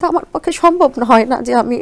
আমার পক্ষে সম্ভব হয় না যে আমি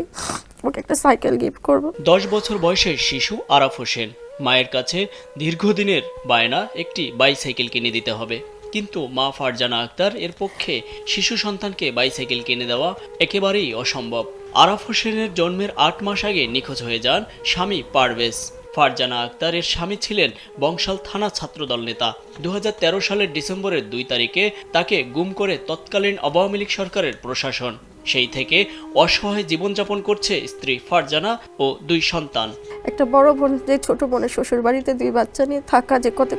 ওকে একটা সাইকেল গিফট করব। 10 বছর বয়সের শিশু আরাফ হোসেন মায়ের কাছে দীর্ঘদিনের বায়না একটি বাইসাইকেল কিনে দিতে হবে, কিন্তু মা ফারজানা আক্তার এর পক্ষে শিশু সন্তানকে বাইসাইকেল কিনে দেওয়া একেবারেই অসম্ভব। আরাফ হোসেনের জন্মের 8 মাস আগে নিখোঁজ হয়ে যান স্বামী পারভেজ। ফারজানা আক্তারের স্বামী ছিলেন বংশাল থানা ছাত্রদল নেতা। 2013 সালের ডিসেম্বরের 2 তারিখে তাকে গুম করে তৎকালীন আওয়ামী লীগ সরকারের প্রশাসন। সেই থেকে অসহায় জীবনযাপন করছে স্ত্রী ফারজানা ও 2 সন্তান। একটা বড় বোন, যে ছোট বোনের শ্বশুর বাড়িতে 2 বাচ্চা নিয়ে থাকা, যে কত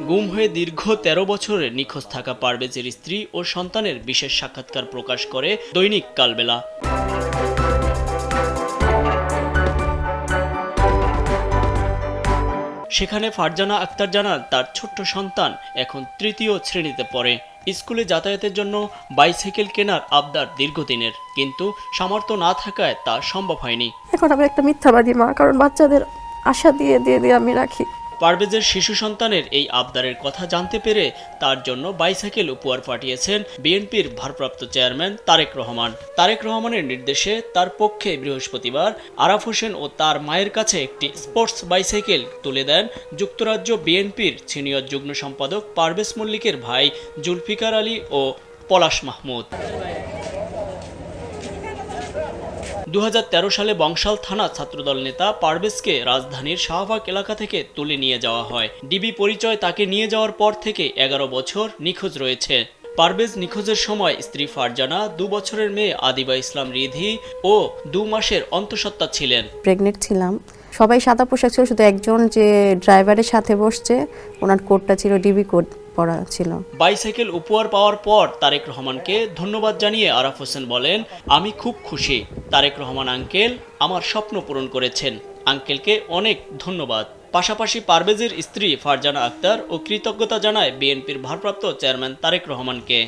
গুম হয়ে দীর্ঘ 13 বছরের নিখোঁজ থাকা পারভেজের স্ত্রী ও সন্তানের বিশেষ সাক্ষাৎকার প্রকাশ করে দৈনিক কালবেলা। সেখানে ফারজানা আক্তার জানান তার ছোট্ট সন্তান এখন 3য় শ্রেণীতে পড়ে। স্কুলে যাতায়াতের জন্য বাইসাইকেল কেনার আবদার দীর্ঘদিনের, কিন্তু সামর্থ্য না থাকায় তা সম্ভব হয়নি। এখন আমি একটা মিথ্যাবাদী মা, কারণ বাচ্চাদের আশা দিয়ে দিয়ে দিয়ে আমি রাখি। পারভেজের শিশু সন্তানের এই আবদারের কথা জানতে পেরে তার জন্য বাইসাইকেল উপহার পাঠিয়েছেন বিএনপির ভারপ্রাপ্ত চেয়ারম্যান তারেক রহমান। তারেক রহমানের নির্দেশে তার পক্ষে বৃহস্পতিবার আরাফ হোসেন ও তার মায়ের কাছে একটি স্পোর্টস বাইসাইকেল তুলে দেন যুক্তরাজ্য বিএনপির সিনিয়র যুগ্ম সম্পাদক পারভেজ মল্লিকের ভাই জুলফিকার আলী ও পলাশ মাহমুদ। 2013 সালে বংশাল থানা ছাত্রদল নেতা পারভেজকে রাজধানীর শাহবাগ এলাকা থেকে তুলে নিয়ে যাওয়া হয়। ডিবি পরিচয় তাকে নিয়ে যাওয়ার পর থেকে 11 বছর নিখোঁজ রয়েছে। পারভেজ নিখোঁজের সময় স্ত্রী ফারজানা, 2 বছরের মেয়ে আদিবা ইসলাম রিধি ও 2 মাসের অন্তঃসত্ত্বা ছিলেন। প্রেগনেন্ট ছিলাম, সবাই সাদা পোশাক ছিল, শুধু একজন যে ড্রাইভারের সাথে বসছে ওনার কোডটা ছিল ডিবি কোড পরা ছিল। বাইসাইকেল উপহার পাওয়ার পর তারেক রহমানকে ধন্যবাদ জানিয়ে আরাফ হোসেন বলেন, আমি খুব খুশি। তারেক রহমান আঙ্কেল আমার স্বপ্ন পূরণ করেছেন, আঙ্কেলকে অনেক ধন্যবাদ। পাশাপাশি পারভেজের স্ত্রী ফারজানা আক্তার ও কৃতজ্ঞতা জানায় বিএনপির ভারপ্রাপ্ত চেয়ারম্যান তারেক রহমানকে।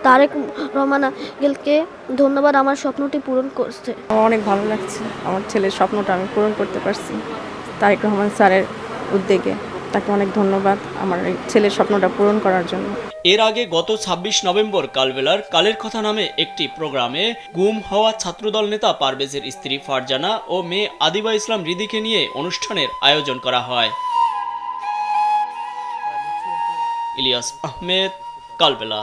তারেক রহমান আঙ্কেলকে ধন্যবাদ, আমার স্বপ্নটি পূরণ করছে। আমার অনেক ভালো লাগছে, আমার ছেলের স্বপ্নটা আমি পূরণ করতে পারছি তারেক রহমান স্যারের উদ্যোগে। তাকে অনেক ধন্যবাদ আমার এই ছেলের স্বপ্নটা পূরণ করার জন্য। এর আগে গত 26 নভেম্বর কালবেলার কালের কথা নামে একটি প্রোগ্রামে গুম হওয়া ছাত্রদল নেতা পারভেজের স্ত্রী ফারজানা ও মেয়ে আদিবা ইসলাম রিদিকে নিয়ে অনুষ্ঠানের আয়োজন করা হয়। ইলিয়াস আহমেদ, কালবেলা।